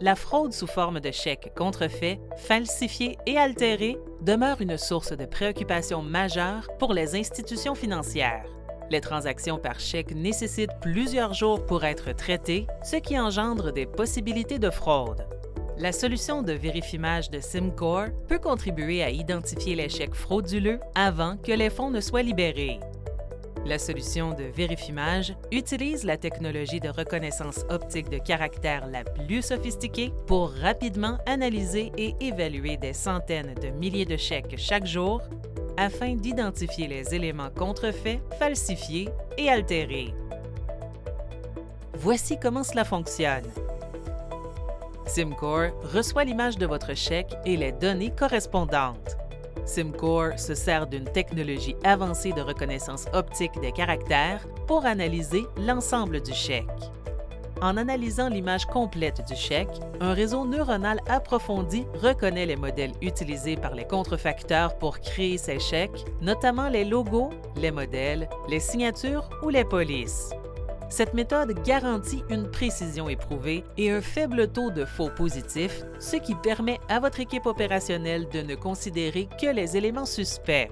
la fraude sous forme de chèques contrefaits, falsifiés et altérés demeure une source de préoccupation majeure pour les institutions financières. Les transactions par chèque nécessitent plusieurs jours pour être traitées, ce qui engendre des possibilités de fraude. La solution de vérifimage de SimCore peut contribuer à identifier les chèques frauduleux avant que les fonds ne soient libérés. La solution de vérifimage utilise la technologie de reconnaissance optique de caractère la plus sophistiquée pour rapidement analyser et évaluer des centaines de milliers de chèques chaque jour afin d'identifier les éléments contrefaits, falsifiés et altérés. Voici comment cela fonctionne. SimCore reçoit l'image de votre chèque et les données correspondantes. SimCore se sert d'une technologie avancée de reconnaissance optique des caractères pour analyser l'ensemble du chèque. En analysant l'image complète du chèque, un réseau neuronal approfondi reconnaît les modèles utilisés par les contrefacteurs pour créer ces chèques, notamment les logos, les modèles, les signatures ou les polices. Cette méthode garantit une précision éprouvée et un faible taux de faux positifs, ce qui permet à votre équipe opérationnelle de ne considérer que les éléments suspects.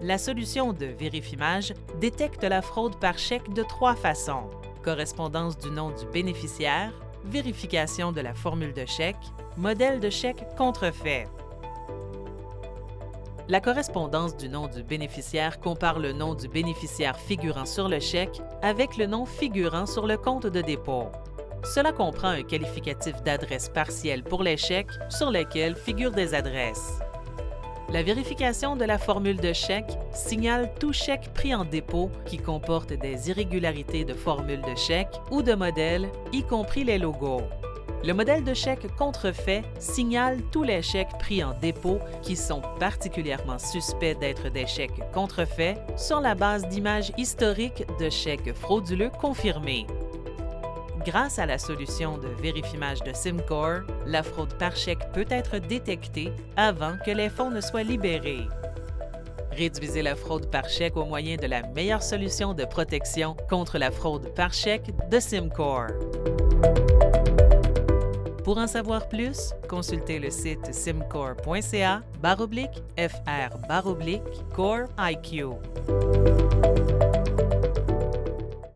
La solution de vérifimage détecte la fraude par chèque de 3 façons: correspondance du nom du bénéficiaire, vérification de la formule de chèque, modèle de chèque contrefait. La correspondance du nom du bénéficiaire compare le nom du bénéficiaire figurant sur le chèque avec le nom figurant sur le compte de dépôt. Cela comprend un qualificatif d'adresse partielle pour les chèques sur lesquels figurent des adresses. La vérification de la formule de chèque signale tout chèque pris en dépôt qui comporte des irrégularités de formule de chèque ou de modèle, y compris les logos. Le modèle de chèque contrefait signale tous les chèques pris en dépôt qui sont particulièrement suspects d'être des chèques contrefaits sur la base d'images historiques de chèques frauduleux confirmés. Grâce à la solution de vérifimage de SimCore, la fraude par chèque peut être détectée avant que les fonds ne soient libérés. Réduisez la fraude par chèque au moyen de la meilleure solution de protection contre la fraude par chèque de SimCore. Pour en savoir plus, consultez le site simcore.ca/fr/core IQ.